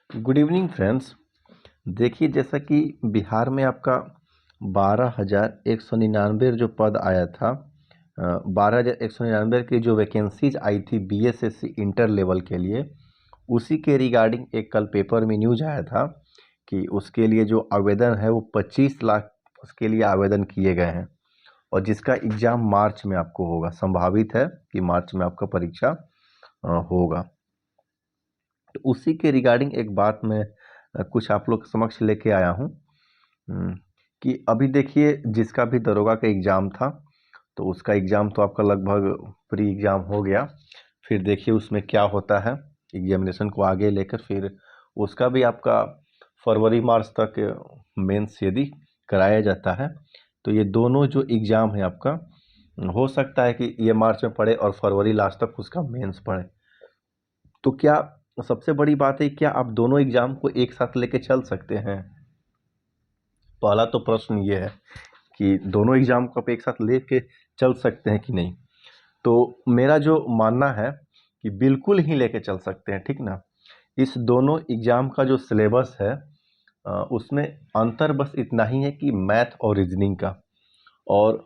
Good evening friends. देखिए, जैसा कि बिहार में आपका 12,199 जो पद आया था, 12,199 की जो वैकेंसीज आई थी बीएसएससी इंटर लेवल के लिए, उसी के रिगार्डिंग एक कल पेपर में न्यूज आया था कि उसके लिए जो आवेदन है वो 25 लाख उसके लिए आवेदन किए गए हैं और जिसका एग्ज़ाम मार्च में आपको होगा। संभावित है कि मार्च में आपका परीक्षा होगा। तो उसी के रिगार्डिंग एक बात मैं कुछ आप लोग के समक्ष लेके आया हूँ। कि अभी देखिए, जिसका भी दरोगा का एग्ज़ाम था तो उसका एग्ज़ाम तो आपका लगभग प्री एग्ज़ाम हो गया। फिर देखिए उसमें क्या होता है, एग्जामिनेशन को आगे लेकर फिर उसका भी आपका फरवरी मार्च तक मेंस यदि कराया जाता है तो ये दोनों जो एग्ज़ाम है आपका, हो सकता है कि ये मार्च में पड़े और फरवरी लास्ट तक उसका मेंस पड़े। तो क्या सबसे बड़ी बात है, क्या आप दोनों एग्ज़ाम को एक साथ लेके चल सकते हैं? पहला तो प्रश्न ये है कि दोनों एग्ज़ाम को आप एक साथ लेके चल सकते हैं कि नहीं? तो मेरा जो मानना है कि बिल्कुल ही लेके चल सकते हैं, ठीक ना? इस दोनों एग्ज़ाम का जो सिलेबस है उसमें अंतर बस इतना ही है कि मैथ और रीजनिंग का, और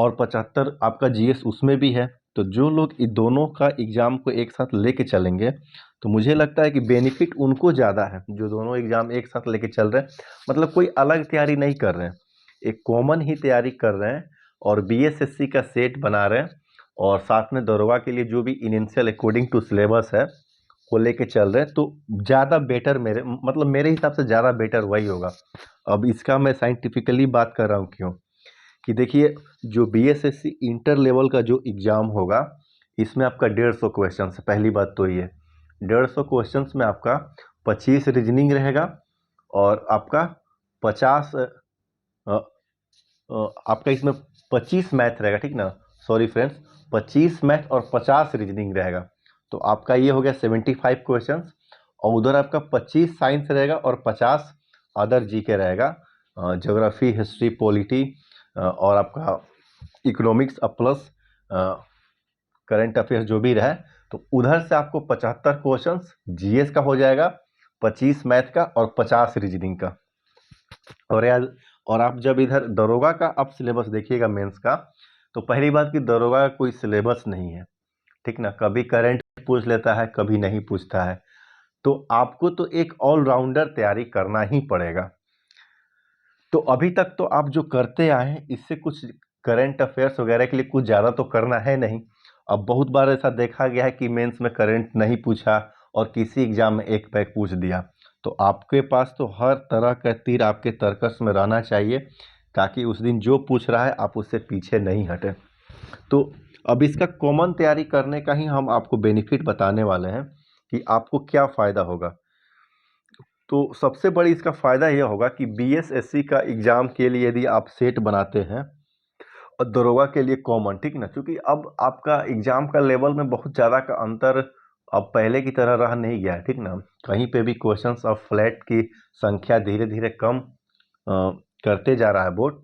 75 आपका जीएस उसमें भी है। तो जो लोग इन दोनों का एग्ज़ाम को एक साथ लेके चलेंगे तो मुझे लगता है कि बेनिफिट उनको ज़्यादा है जो दोनों एग्ज़ाम एक साथ लेके चल रहे हैं। मतलब कोई अलग तैयारी नहीं कर रहे हैं, एक कॉमन ही तैयारी कर रहे हैं और बीएसएससी का सेट बना रहे हैं और साथ में दरोगा के लिए जो भी इनिशियल अकॉर्डिंग टू सिलेबस है वो लेके चल रहे हैं। तो ज़्यादा बेटर मेरे हिसाब से ज़्यादा बेटर वही होगा। अब इसका मैं साइंटिफिकली बात कर रहा हूँ क्यों, कि देखिए, जो बीएसएससी इंटर लेवल का जो एग्ज़ाम होगा इसमें आपका 150 क्वेश्चन है। पहली बात तो ये 150 क्वेश्चन में आपका 25 रीजनिंग रहेगा और आपका 50 आपका इसमें 25 मैथ रहेगा, ठीक ना? सॉरी फ्रेंड्स, 25 मैथ और 50 रीजनिंग रहेगा। तो आपका ये हो गया 75 क्वेश्चंस और उधर आपका 25 साइंस रहेगा और 50 अदर जीके रहेगा, ज्योग्राफी, हिस्ट्री, पॉलिटी और आपका इकोनॉमिक्स प्लस करंट अफेयर्स जो भी रहे। तो उधर से आपको 75 क्वेश्चंस जीएस का हो जाएगा, 25 मैथ का और 50 रीजनिंग का। और यार, और आप जब इधर दरोगा का आप सिलेबस देखिएगा मेंस का, तो पहली बात कि दरोगा का कोई सिलेबस नहीं है, ठीक ना? कभी करंट पूछ लेता है, कभी नहीं पूछता है। तो आपको तो एक ऑलराउंडर तैयारी करना ही पड़ेगा। तो अभी तक तो आप जो करते आए हैं इससे कुछ करंट अफेयर्स वगैरह के लिए कुछ ज़्यादा तो करना है नहीं। अब बहुत बार ऐसा देखा गया है कि मेंस में करंट नहीं पूछा और किसी एग्जाम में एक पैक पूछ दिया। तो आपके पास तो हर तरह का तीर आपके तर्कस में रहना चाहिए ताकि उस दिन जो पूछ रहा है आप उससे पीछे नहीं हटें। तो अब इसका कॉमन तैयारी करने का ही हम आपको बेनिफिट बताने वाले हैं कि आपको क्या फ़ायदा होगा। तो सबसे बड़ी इसका फ़ायदा यह होगा कि बीएसएससी का एग्ज़ाम के लिए यदि आप सेट बनाते हैं और दरोगा के लिए कॉमन, ठीक ना? क्योंकि अब आपका एग्ज़ाम का लेवल में बहुत ज़्यादा का अंतर अब पहले की तरह रह नहीं गया है, ठीक ना? कहीं पे भी क्वेश्चंस ऑफ फ्लैट की संख्या धीरे धीरे कम करते जा रहा है बोर्ड।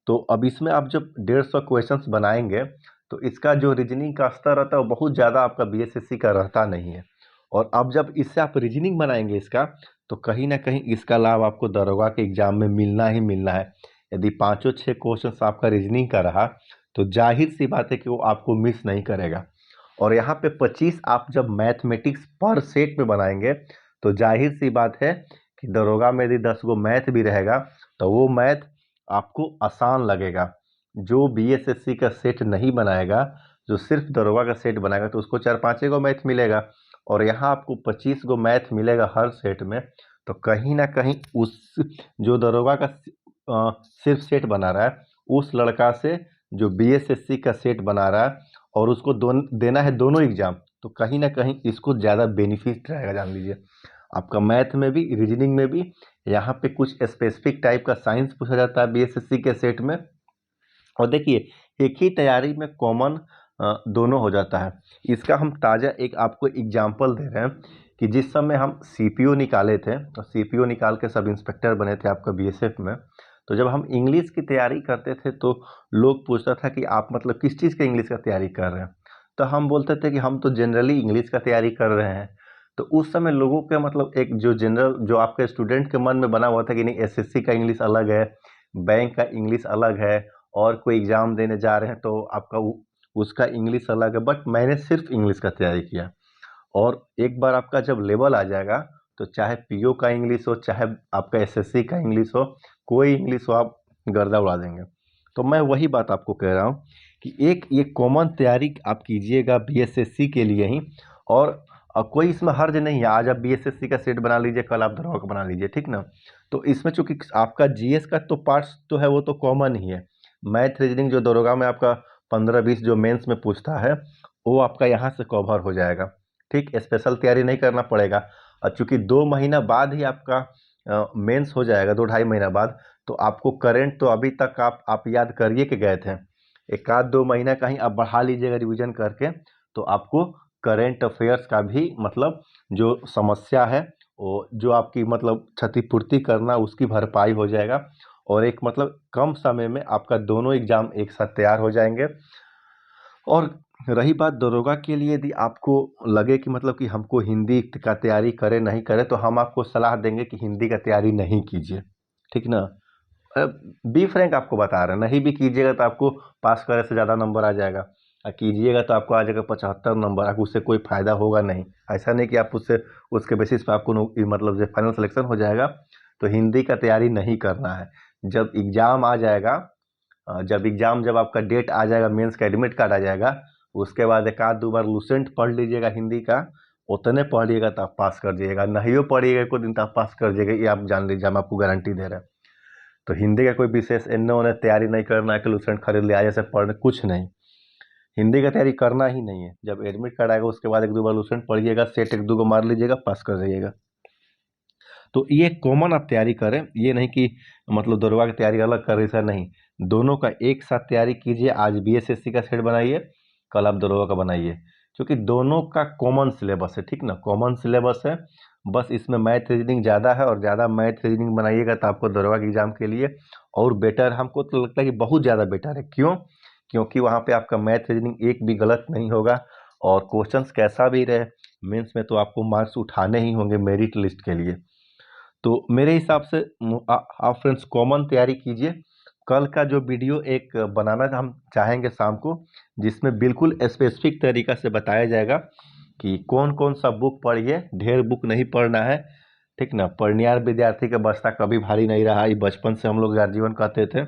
तो अब इसमें आप जब 150 क्वेश्चंस बनाएंगे तो इसका जो रीजनिंग का स्तर रहता है वो बहुत ज़्यादा आपका बीएसएससी का रहता नहीं है। और अब जब इससे आप रीजनिंग बनाएंगे इसका, तो कहीं ना कहीं इसका लाभ आपको दरोगा के एग्जाम में मिलना ही मिलना है। यदि 5-6 क्वेश्चन आपका रीजनिंग का रहा तो जाहिर सी बात है कि वो आपको मिस नहीं करेगा। और यहाँ पे 25 आप जब मैथमेटिक्स पर सेट में बनाएंगे तो जाहिर सी बात है कि दरोगा में यदि 10 गो मैथ भी रहेगा तो वो मैथ आपको आसान लगेगा। जो बीएसएससी का सेट नहीं बनाएगा, जो सिर्फ दरोगा का सेट बनाएगा, तो उसको 4-5 गो मैथ मिलेगा और यहाँ आपको 25 गो मैथ मिलेगा हर सेट में। तो कहीं ना कहीं उस जो दरोगा का सिर्फ सेट बना रहा है उस लड़का से जो बीएसएससी का सेट बना रहा है और उसको देना है दोनों एग्जाम, तो कहीं ना कहीं इसको ज़्यादा बेनिफिट रहेगा। जान लीजिए, आपका मैथ में भी, रीजनिंग में भी, यहाँ पे कुछ स्पेसिफिक टाइप का साइंस पूछा जाता है बीएसएससी के सेट में। और देखिए, एक ही तैयारी में कॉमन दोनों हो जाता है। इसका हम ताज़ा एक आपको एग्जाम्पल दे रहे हैं कि जिस समय हम सीपीओ निकाले थे, तो सीपीओ निकाल के सब इंस्पेक्टर बने थे आपका बीएसएफ में। तो जब हम इंग्लिश की तैयारी करते थे तो लोग पूछता था कि आप मतलब किस चीज़ का इंग्लिश का तैयारी कर रहे हैं। तो हम बोलते थे कि हम तो जनरली इंग्लिश का तैयारी कर रहे हैं। तो उस समय लोगों के मतलब एक जो जनरल जो आपके स्टूडेंट के मन में बना हुआ था कि नहीं एसएससी का इंग्लिश अलग है, बैंक का इंग्लिश अलग है, और कोई एग्ज़ाम देने जा रहे हैं तो आपका उसका इंग्लिश अलग है। बट मैंने सिर्फ इंग्लिश का तैयारी किया, और एक बार आपका जब लेवल आ जाएगा तो चाहे पीओ का इंग्लिश हो, चाहे आपका एसएससी का इंग्लिश हो, कोई इंग्लिश हो, आप गर्दा उड़ा देंगे। तो मैं वही बात आपको कह रहा हूँ कि एक ये कॉमन तैयारी आप कीजिएगा बीएसएससी के लिए ही, और कोई इसमें हर्ज नहीं है। आज आप बीएसएससी का सेट बना लीजिए, कल आप दरोगा का बना लीजिए, ठीक ना। तो इसमें चूंकि आपका जीएस का तो पार्ट्स तो है, वो तो कॉमन ही है। मैथ रीजनिंग जो दरोगा में आपका 15-20 जो मेंस में पूछता है, वो आपका यहाँ से कवर हो जाएगा, ठीक। स्पेशल तैयारी नहीं करना पड़ेगा। और चूंकि 2 महीना बाद ही आपका मेंस हो जाएगा, 2-2.5 महीना बाद, तो आपको करंट तो अभी तक आप याद करिए कि गए थे, 1-2 महीना का ही आप बढ़ा लीजिएगा रिवीजन करके, तो आपको करंट अफेयर्स का भी मतलब जो समस्या है, वो जो आपकी मतलब क्षतिपूर्ति करना, उसकी भरपाई हो जाएगा। और एक मतलब कम समय में आपका दोनों एग्जाम एक साथ तैयार हो जाएंगे। और रही बात दरोगा के लिए, यदि आपको लगे कि मतलब कि हमको हिंदी का तैयारी करें नहीं करें, तो हम आपको सलाह देंगे कि हिंदी का तैयारी नहीं कीजिए, ठीक ना। बी फ्रैंक आपको बता रहे हैं, नहीं भी कीजिएगा तो आपको पास करने से ज़्यादा नंबर आ जाएगा, और कीजिएगा तो आपको आ जाएगा 75 नंबर, आपको उससे कोई फ़ायदा होगा नहीं। ऐसा नहीं कि आप उससे उसके बेसिस पे आपको मतलब जो फाइनल सिलेक्शन हो जाएगा। तो हिंदी का तैयारी नहीं करना है। जब एग्ज़ाम आ जाएगा, जब आपका डेट आ जाएगा, मेंस का एडमिट कार्ड आ जाएगा, उसके बाद 1-2 बार लुसेंट पढ़ लीजिएगा हिंदी का, उतने पढ़िएगा तो आप पास कर जाइएगा। नहीं पढ़िएगा कोई दिन तो आप पास कर जाइएगा, ये आप जान लीजिए, हम आपको गारंटी दे रहे हैं। तो हिंदी का कोई विशेष इन्हें उन्हें तैयारी नहीं करना है कि लुसेंट खरीद लिया जैसे पढ़ने, कुछ नहीं। हिंदी का तैयारी करना ही नहीं है। जब एडमिट कार्ड आएगा उसके बाद 1-2 बार लुसेंट पढ़िएगा, सेट 1-2 को मार लीजिएगा, पास कर जाइएगा। तो ये कॉमन आप तैयारी करें, ये नहीं कि मतलब दरोगा की तैयारी अलग कर रही, सर नहीं। दोनों का एक साथ तैयारी कीजिए। आज बीएसएससी का सेट बनाइए, कल आप दरोगा का बनाइए, क्योंकि दोनों का कॉमन सिलेबस है, ठीक ना, कॉमन सिलेबस है। बस इसमें मैथ रीजनिंग ज़्यादा है, और ज़्यादा मैथ रीजनिंग बनाइएगा तो आपको दरोगा के एग्जाम के लिए और बेटर, हमको तो लगता है कि बहुत ज़्यादा बेटर है। क्यों? क्योंकि वहाँ पे आपका मैथ रीजनिंग एक भी गलत नहीं होगा, और क्वेश्चंस कैसा भी रहे मेंस में तो आपको मार्क्स उठाने ही होंगे मेरिट लिस्ट के लिए। तो मेरे हिसाब से आप फ्रेंड्स कॉमन तैयारी कीजिए। कल का जो वीडियो एक बनाना हम चाहेंगे शाम को, जिसमें बिल्कुल स्पेसिफिक तरीका से बताया जाएगा कि कौन कौन सा बुक पढ़िए, ढेर बुक नहीं पढ़ना है, ठीक ना। पढ़नियार विद्यार्थी का बस्ता कभी भारी नहीं रहा, ये बचपन से हम लोग जीवन कहते थे।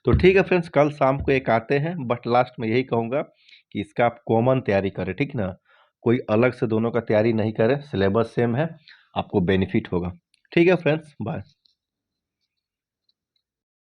तो ठीक है फ्रेंड्स, कल शाम को एक आते हैं, बट लास्ट में यही कहूँगा कि इसका आप कॉमन तैयारी करें, ठीक ना। कोई अलग से दोनों का तैयारी नहीं करें, सिलेबस सेम है, आपको बेनिफिट होगा। ठीक है फ्रेंड्स, बाय।